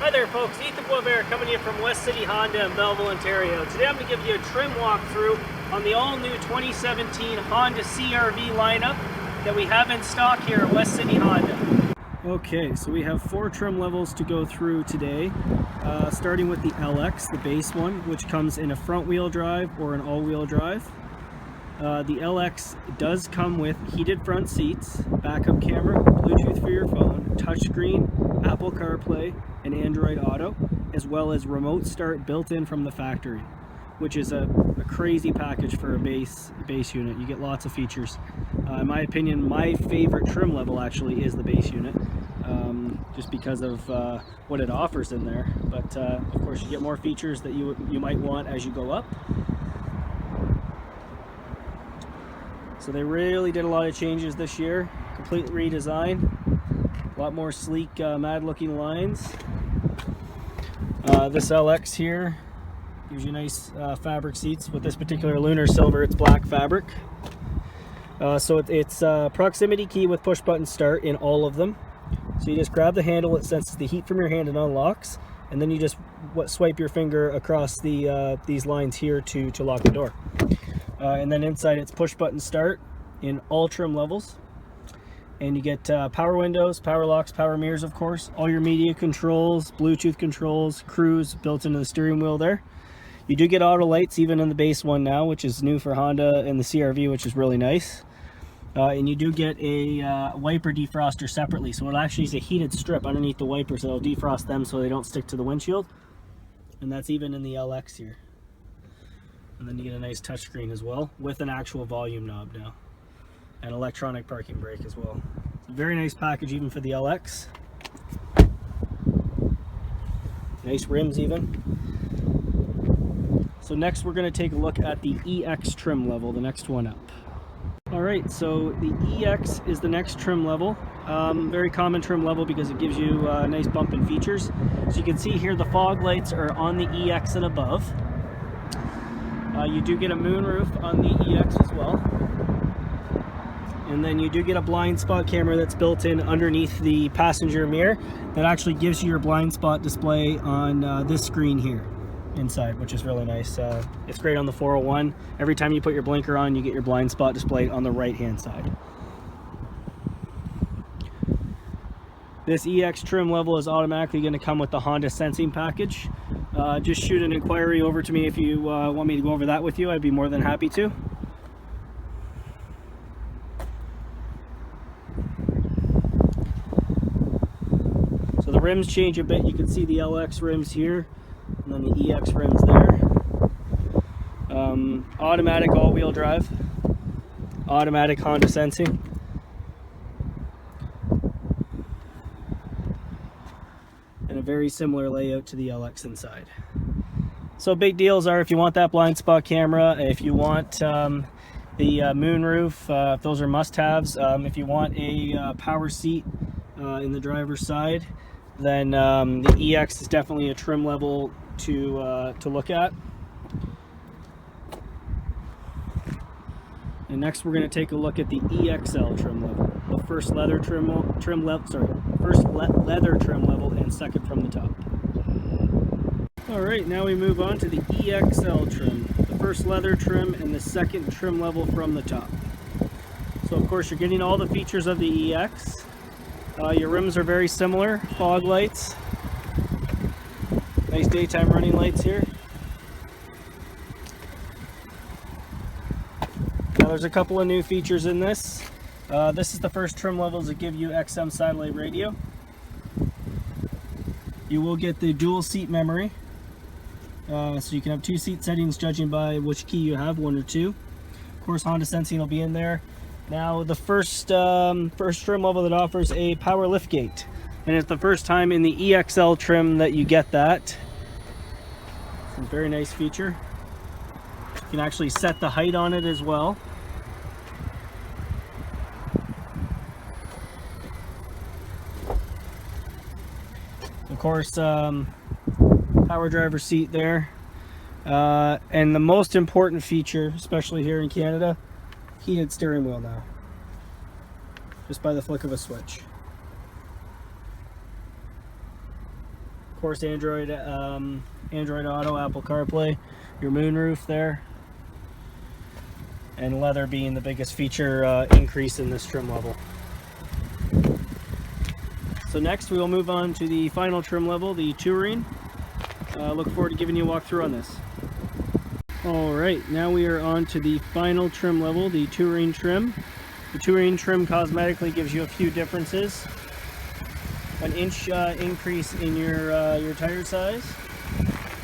Hi there folks, Ethan Boisvert coming to you from West City Honda in Belleville, Ontario. Today I'm going to give you a trim walkthrough on the all-new 2017 Honda CR-V lineup that we have in stock here at West City Honda. Okay, so we have 4 trim levels to go through today, starting with the LX, the base one, which comes in a front-wheel drive or an all-wheel drive. The LX does come with heated front seats, backup camera, Bluetooth for your phone, touchscreen, Apple CarPlay, and Android Auto, as well as remote start built in from the factory, which is a crazy package for a base unit. You get lots of features. In my opinion, my favorite trim level actually is the base unit, just because of what it offers in there. But of course, you get more features that you might want as you go up. So they really did a lot of changes this year. Complete redesign. A lot more sleek, mad looking lines. This LX here gives you nice fabric seats. With this particular Lunar Silver, it's black fabric. So it's proximity key with push button start in all of them. So you just grab the handle, it senses the heat from your hand and unlocks, and then you just swipe your finger across these lines here to lock the door. And then inside it's push button start in all trim levels, and you get power windows, power locks, power mirrors, of course, all your media controls, Bluetooth controls, cruise built into the steering wheel there. You do get auto lights even in the base one now, which is new for Honda, and the CR-V, which is really nice. And you do get a wiper defroster separately, so it actually is a heated strip underneath the wipers that'll defrost them so they don't stick to the windshield. And that's even in the LX here. And then you get a nice touchscreen as well with an actual volume knob now, and electronic parking brake as well. It's a very nice package even for the LX. Nice rims even. So next we're going to take a look at the EX trim level, the next one up. Alright, so the EX is the next trim level. Very common trim level because it gives you nice bump in features. So you can see here the fog lights are on the EX and above. You do get a moonroof on the EX as well. And then you do get a blind spot camera that's built in underneath the passenger mirror that actually gives you your blind spot display on this screen here inside, which is really nice. It's great on the 401. Every time you put your blinker on, you get your blind spot displayed on the right hand side. This EX trim level is automatically going to come with the Honda sensing package. Just shoot an inquiry over to me if you want me to go over that with you. I'd be more than happy to. So the rims change a bit. You can see the LX rims here, and then the EX rims there. Automatic all-wheel drive, automatic Honda sensing. And a very similar layout to the LX inside. So big deals are if you want that blind spot camera, if you want the moonroof, those are must-haves. If you want a power seat in the driver's side, then the EX is definitely a trim level to look at. And next we're going to take a look at the EXL trim level, the first leather trim level and second from the top. Alright, now we move on to the EXL trim, the first leather trim and the second trim level from the top. So of course you're getting all the features of the EX. Your rims are very similar, fog lights, nice daytime running lights here. Now there's a couple of new features in this. This is the first trim levels that give you XM satellite radio. You will get the dual seat memory, so you can have 2 seat settings judging by which key you have, 1 or 2. Of course, Honda sensing will be in there. Now the first trim level that offers a power lift gate, and it's the first time in the EXL trim that you get that. It's a very nice feature. You can actually set the height on it as well. Of course, power driver seat there. And the most important feature, especially here in Canada, heated steering wheel now. Just by the flick of a switch. Of course, Android Auto, Apple CarPlay, your moonroof there, and leather being the biggest feature increase in this trim level. So next we will move on to the final trim level, the Touring. Look forward to giving you a walkthrough on this. Alright, now we are on to the final trim level, the Touring trim. The Touring trim cosmetically gives you a few differences. An inch increase in your tire size.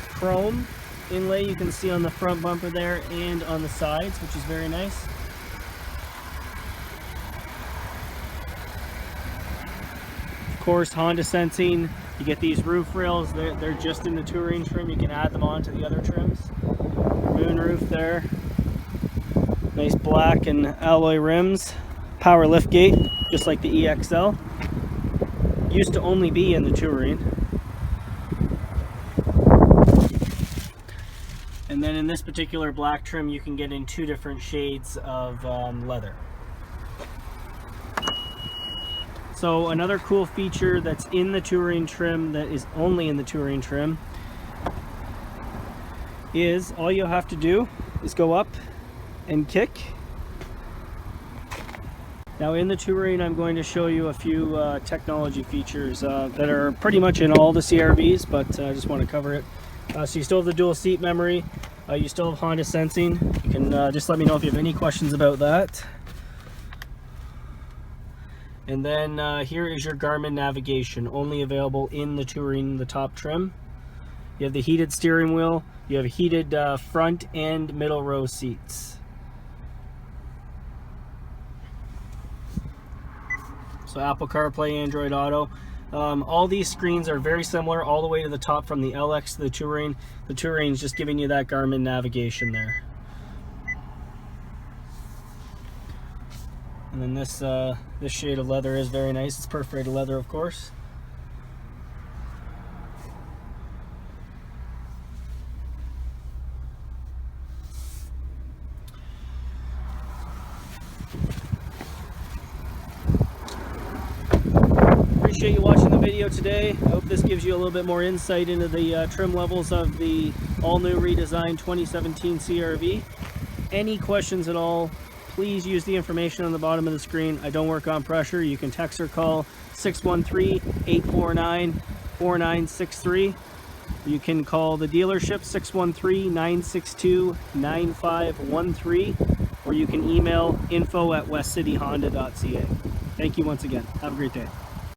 Chrome inlay you can see on the front bumper there and on the sides, which is very nice. Of course, Honda sensing. You get these roof rails, they're just in the Touring trim. You can add them on to the other trims. Moonroof there. Nice black and alloy rims. Power lift gate, just like the EXL. Used to only be in the Touring. And then in this particular black trim, you can get in 2 different shades of leather. So another cool feature that's in the Touring trim, that is only in the Touring trim, is all you have to do is go up and kick. Now in the Touring, I'm going to show you a few technology features that are pretty much in all the CRVs, but I just want to cover it. So you still have the dual seat memory, you still have Honda sensing. You can just let me know if you have any questions about that. And then here is your Garmin navigation, only available in the Touring, the top trim. You have the heated steering wheel, you have heated front and middle row seats. So Apple CarPlay, Android Auto. All these screens are very similar all the way to the top from the LX to the Touring. The Touring is just giving you that Garmin navigation there. And then this shade of leather is very nice. It's perforated leather, of course. Appreciate you watching the video today. I hope this gives you a little bit more insight into the trim levels of the all-new redesigned 2017 CRV. Any questions at all, please use the information on the bottom of the screen. I don't work on pressure. You can text or call 613-849-4963. You can call the dealership 613-962-9513, or you can email info@westcityhonda.ca. Thank you once again. Have a great day.